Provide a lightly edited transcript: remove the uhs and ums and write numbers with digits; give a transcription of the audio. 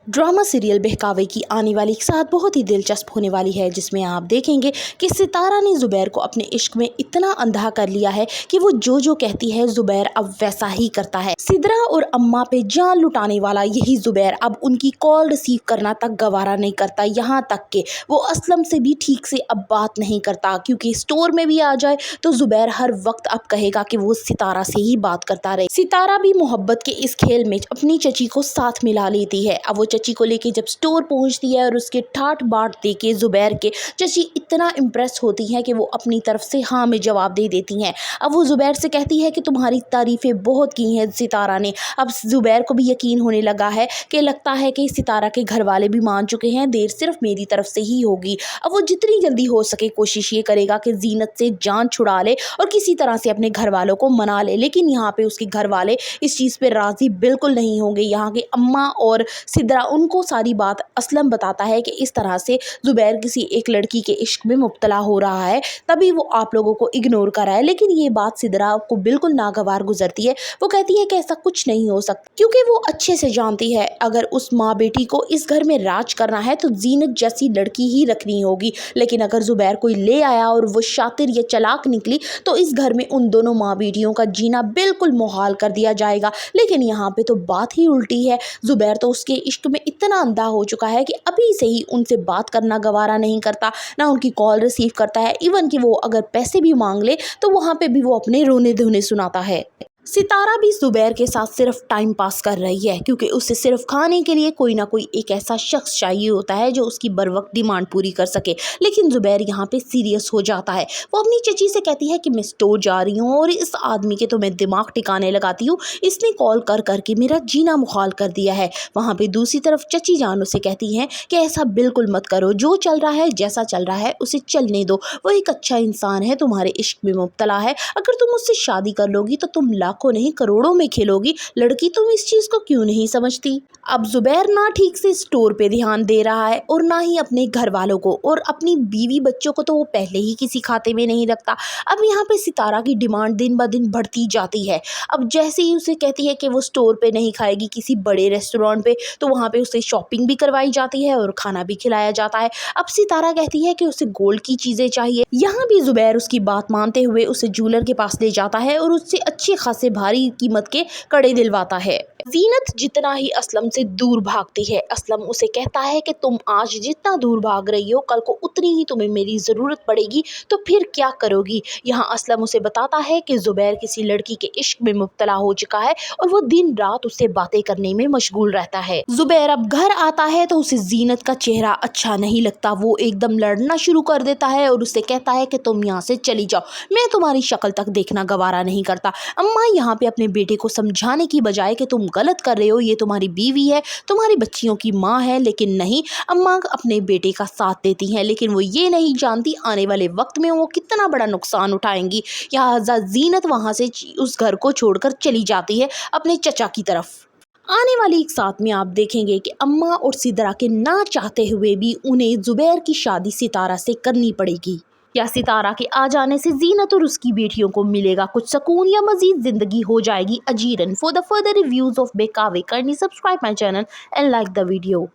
Drama serial बहकावे की आने वाली एक साथ बहुत ही दिलचस्प होने वाली है, जिसमें आप देखेंगे कि सितारा ने जुबैर को अपने इश्क में इतना अंधा कर लिया है कि वो जो जो कहती है जुबैर अब वैसा ही करता है। सिदरा और अम्मा पे जान लुटाने वाला यही जुबैर अब उनकी कॉल रिसीव करना तक गवारा नहीं करता, यहाँ तक कि वो असलम से भी ठीक से अब बात नहीं करता, क्योंकि स्टोर में भी आ जाए तो जुबैर हर वक्त अब कहेगा कि वो सितारा से ही बात करता रहे। सितारा भी मोहब्बत के इस खेल में अपनी चची को साथ मिला लेती है। अब वो चची को लेके जब स्टोर पहुंचती है और उसके ठाट बाट दे के जुबैर के, चची इतना इम्प्रेस होती है कि वो अपनी तरफ से हाँ में जवाब दे देती हैं। अब वो जुबैर से कहती है कि तुम्हारी तारीफ़ें बहुत की हैं सितारा ने। अब जुबैर को भी यकीन होने लगा है कि लगता है कि सितारा के घर वाले भी मान चुके हैं, देर सिर्फ मेरी तरफ से ही होगी। अब वो जितनी जल्दी हो सके कोशिश ये करेगा कि जीनत से जान छुड़ा ले और किसी तरह से अपने घर वालों को मना ले, लेकिन यहाँ पे उसके घर वाले इस चीज़ पे राज़ी बिल्कुल नहीं होंगे। यहाँ के अम्मा और सिदरा उनको सारी बात असलम बताता है कि इस तरह से जुबैर किसी एक लड़की के इश्क में मुब्तला हो रहा है, तभी वो आप लोगों को इग्नोर कर रहा है। लेकिन ये बात सिदरा को बिल्कुल नागवार गुजरती है। वो कहती है कि ऐसा कुछ नहीं हो सकता, क्योंकि वो अच्छे से जानती है अगर उस माँ बेटी को इस घर में राज करना है तो जीनत जैसी लड़की ही रखनी होगी। लेकिन अगर जुबैर कोई ले आया और वो शातिर या चालाक निकली तो इस घर में उन दोनों माँ बेटियों का जीना बिल्कुल मुहाल कर दिया जाएगा। लेकिन यहाँ पे तो बात ही उल्टी है। जुबैर तो उसके इश्क में इतना अंधा हो चुका है कि अभी से ही उनसे बात करना गवारा नहीं करता, ना उनकी कॉल रिसीव करता है। इवन कि वो अगर पैसे भी मांग ले तो वहाँ पे भी वो अपने रोने धोने सुनाता है। सितारा भी जुबैर के साथ सिर्फ टाइम पास कर रही है, क्योंकि उसे सिर्फ खाने के लिए कोई ना कोई एक ऐसा शख्स चाहिए होता है जो उसकी बर वक्त डिमांड पूरी कर सके। लेकिन जुबैर यहाँ पे सीरियस हो जाता है। वो अपनी चची से कहती है कि मैं स्टोर जा रही हूँ और इस आदमी के तो मैं दिमाग टिकाने लगाती हूँ, इसने कॉल कर करके मेरा जीना मुहाल कर दिया है। वहाँ पे दूसरी तरफ चची जान उसे कहती हैं कि ऐसा बिल्कुल मत करो, जो चल रहा है जैसा चल रहा है उसे चलने दो, वो एक अच्छा इंसान है, तुम्हारे इश्क में मुब्तला है, अगर तुम उससे शादी कर लोगी तो तुम लाखों नहीं करोड़ों में खेलोगी, लड़की तुम इस चीज को क्यों नहीं समझती। अब जुबैर ना ठीक से स्टोर पे ध्यान दे रहा है और ना ही अपने घर वालों को, और अपनी बीवी बच्चों को तो वो पहले ही किसी खाते में नहीं रखता। अब यहाँ पे सितारा की डिमांड दिन ब दिन बढ़ती जाती है। अब जैसे ही उसे कहती है कि वो स्टोर पे नहीं खाएगी, किसी बड़े रेस्टोरेंट पे, तो वहाँ पे उसे शॉपिंग भी करवाई जाती है और खाना भी खिलाया जाता है। अब सितारा कहती है कि उसे गोल्ड की चीजें चाहिए। यहाँ भी जुबैर उसकी बात मानते हुए उसे ज्वेलर के पास ले जाता है और उससे अच्छे खासे भारी कीमत के कड़े दिलवाता है। जीनत जितना ही असलम से दूर भागती है, असलम उसे कहता है कि तुम आज जितना दूर भाग रही हो कल को उतनी ही तुम्हें मेरी ज़रूरत पड़ेगी, तो फिर क्या करोगी। यहाँ असलम उसे बताता है कि जुबैर किसी लड़की के इश्क में मुब्तला हो चुका है और वो दिन रात उससे बातें करने में मशगूल रहता है। जुबैर अब घर आता है तो उसे जीनत का चेहरा अच्छा नहीं लगता। वो एकदम लड़ना शुरू कर देता है और उससे कहता है कि तुम यहाँ से चली जाओ, मैं तुम्हारी शक्ल तक देखना गवारा नहीं करता। अम्मा यहाँ पे अपने बेटे को समझाने की बजाय कि तुम गलत कर रहे हो, ये तुम्हारी बीवी है, तुम्हारी बच्चियों की माँ है, लेकिन नहीं, अम्मा अपने बेटे का साथ देती हैं, लेकिन वो ये नहीं जानती आने वाले वक्त में वो कितना बड़ा नुकसान उठाएंगी। यहाँ जीनत वहाँ से उस घर को छोड़कर चली जाती है अपने चचा की तरफ। आने वाली एक साथ में आप देखेंगे कि अम्मा और सिदरा के ना चाहते हुए भी उन्हें जुबैर की शादी सितारा से करनी पड़ेगी। या सितारा के आ जाने से जीनत और उसकी बेटियों को मिलेगा कुछ सुकून, या मजीद जिंदगी हो जाएगी अजीरन। For the further reviews of बहकावे, kindly subscribe my channel and like the video.